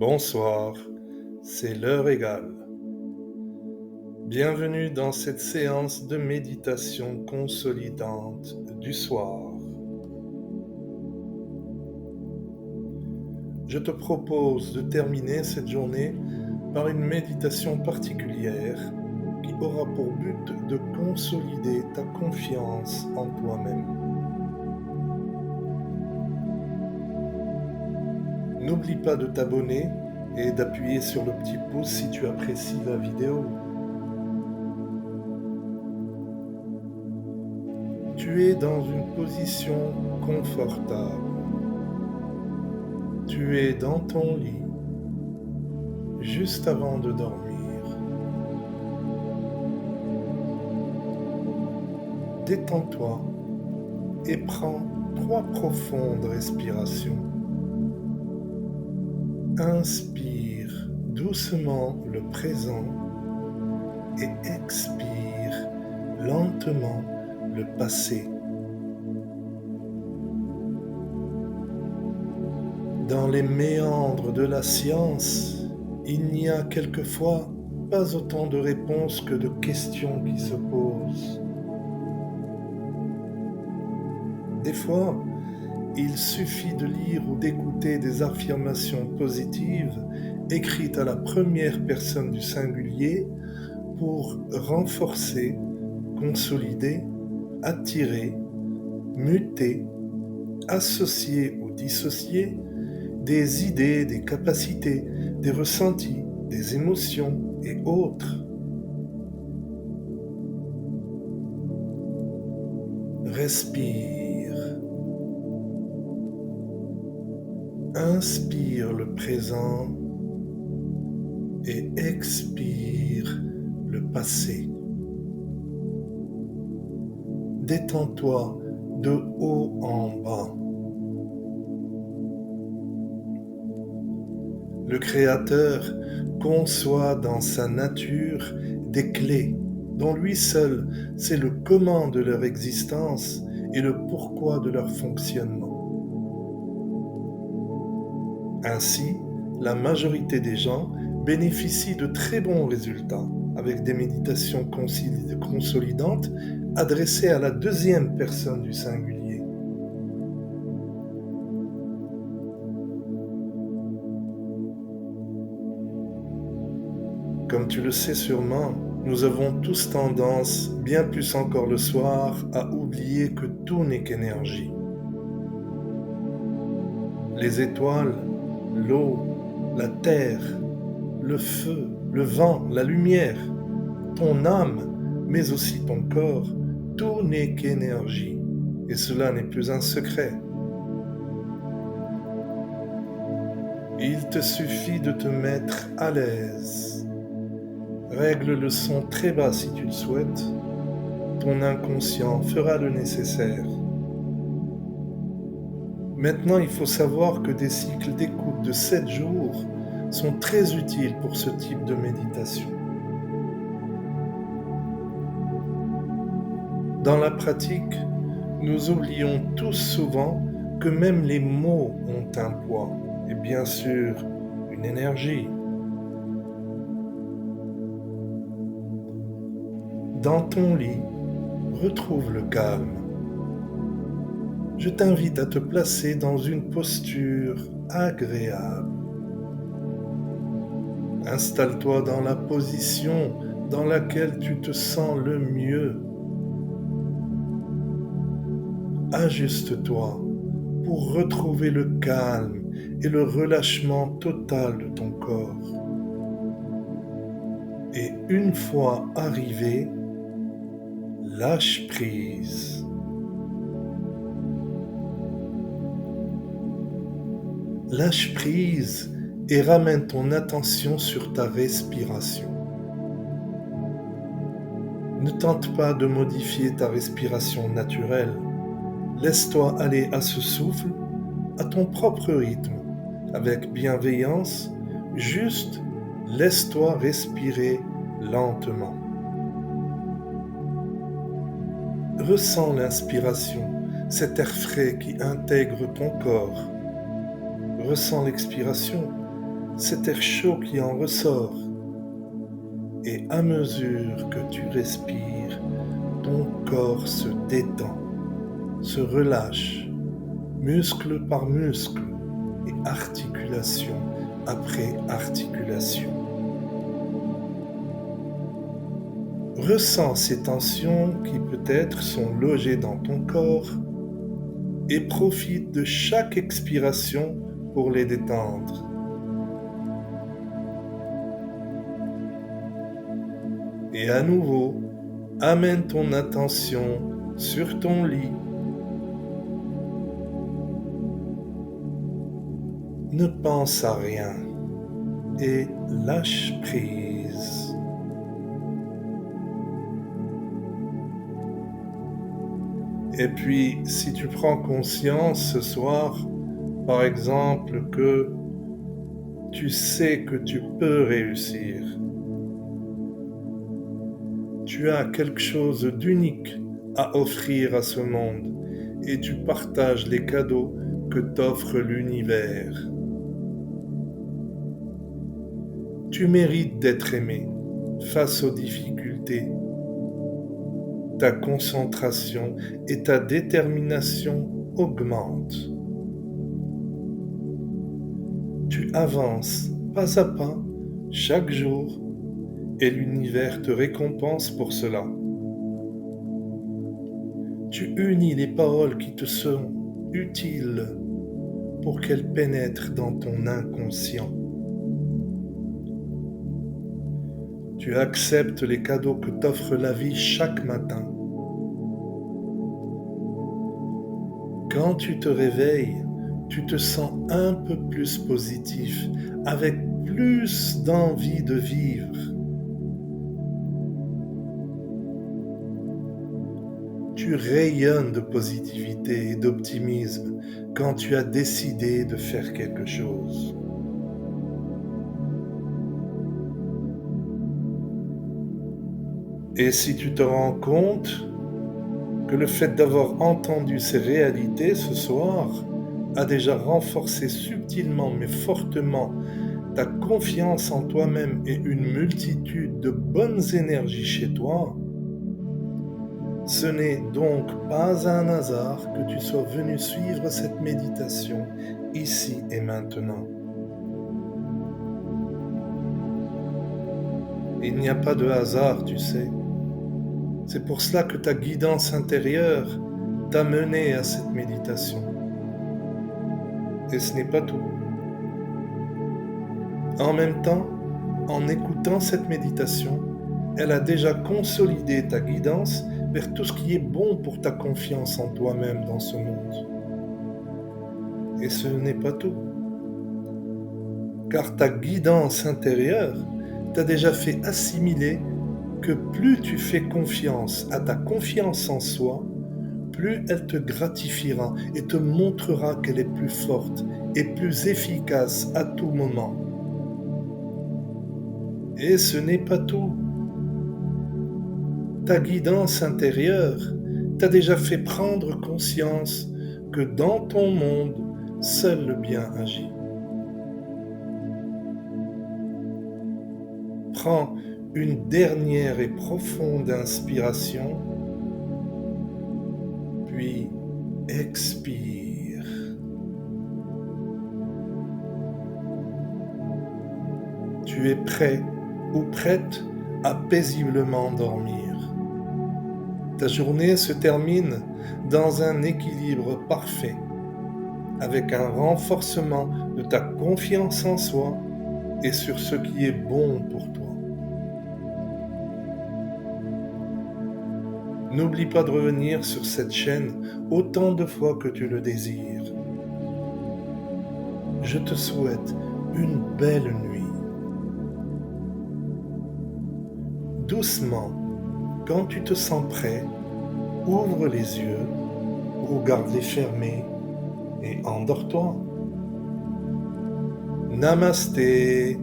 Bonsoir, c'est l'heure égale. Bienvenue dans cette séance de méditation consolidante du soir. Je te propose de terminer cette journée par une méditation particulière qui aura pour but de consolider ta confiance en toi-même. N'oublie pas de t'abonner et d'appuyer sur le petit pouce si tu apprécies la vidéo. Tu es dans une position confortable. Tu es dans ton lit, juste avant de dormir. Détends-toi et prends 3 profondes respirations. Inspire doucement le présent et expire lentement le passé. Dans les méandres de la science, il n'y a quelquefois pas autant de réponses que de questions qui se posent. Des fois, il suffit de lire ou d'écouter des affirmations positives écrites à la première personne du singulier pour renforcer, consolider, attirer, muter, associer ou dissocier des idées, des capacités, des ressentis, des émotions et autres. Respire. Inspire le présent et expire le passé. Détends-toi de haut en bas. Le Créateur conçoit dans sa nature des clés dont lui seul sait le comment de leur existence et le pourquoi de leur fonctionnement. Ainsi, la majorité des gens bénéficient de très bons résultats avec des méditations consolidantes adressées à la deuxième personne du singulier. Comme tu le sais sûrement, nous avons tous tendance, bien plus encore le soir, à oublier que tout n'est qu'énergie. Les étoiles, l'eau, la terre, le feu, le vent, la lumière, ton âme, mais aussi ton corps, tout n'est qu'énergie, et cela n'est plus un secret. Il te suffit de te mettre à l'aise. Règle le son très bas si tu le souhaites. Ton inconscient fera le nécessaire. Maintenant, il faut savoir que des cycles d'écoute de 7 jours sont très utiles pour ce type de méditation. Dans la pratique, nous oublions tous souvent que même les mots ont un poids et bien sûr une énergie. Dans ton lit, retrouve le calme. Je t'invite à te placer dans une posture agréable. Installe-toi dans la position dans laquelle tu te sens le mieux. Ajuste-toi pour retrouver le calme et le relâchement total de ton corps. Et une fois arrivé, lâche prise. Lâche prise et ramène ton attention sur ta respiration. Ne tente pas de modifier ta respiration naturelle. Laisse-toi aller à ce souffle, à ton propre rythme, avec bienveillance, juste laisse-toi respirer lentement. Ressens l'inspiration, cet air frais qui intègre ton corps. Ressens l'expiration, cet air chaud qui en ressort. Et à mesure que tu respires, ton corps se détend, se relâche, muscle par muscle et articulation après articulation. Ressens ces tensions qui peut-être sont logées dans ton corps et profite de chaque expiration pour les détendre. Et à nouveau, amène ton attention sur ton lit. Ne pense à rien et lâche prise. Et puis, si tu prends conscience ce soir, par exemple, que tu sais que tu peux réussir, tu as quelque chose d'unique à offrir à ce monde et tu partages les cadeaux que t'offre l'univers. Tu mérites d'être aimé face aux difficultés. Ta concentration et ta détermination augmentent. Tu avances pas à pas chaque jour et l'univers te récompense pour cela. Tu unis les paroles qui te sont utiles pour qu'elles pénètrent dans ton inconscient. Tu acceptes les cadeaux que t'offre la vie chaque matin. Quand tu te réveilles, tu te sens un peu plus positif, avec plus d'envie de vivre. Tu rayonnes de positivité et d'optimisme quand tu as décidé de faire quelque chose. Et si tu te rends compte que le fait d'avoir entendu ces réalités ce soir a déjà renforcé subtilement mais fortement ta confiance en toi-même et une multitude de bonnes énergies chez toi, ce n'est donc pas un hasard que tu sois venu suivre cette méditation ici et maintenant. Il n'y a pas de hasard, tu sais. C'est pour cela que ta guidance intérieure t'a mené à cette méditation. Et ce n'est pas tout. En même temps, en écoutant cette méditation, elle a déjà consolidé ta guidance vers tout ce qui est bon pour ta confiance en toi-même dans ce monde. Et ce n'est pas tout. Car ta guidance intérieure t'a déjà fait assimiler que plus tu fais confiance à ta confiance en soi, plus elle te gratifiera et te montrera qu'elle est plus forte et plus efficace à tout moment. Et ce n'est pas tout. Ta guidance intérieure t'a déjà fait prendre conscience que dans ton monde, seul le bien agit. Prends une dernière et profonde inspiration, puis expire. Tu es prêt ou prête à paisiblement dormir. Ta journée se termine dans un équilibre parfait, avec un renforcement de ta confiance en soi et sur ce qui est bon pour toi. N'oublie pas de revenir sur cette chaîne autant de fois que tu le désires. Je te souhaite une belle nuit. Doucement, quand tu te sens prêt, ouvre les yeux ou garde-les fermés et endors-toi. Namasté.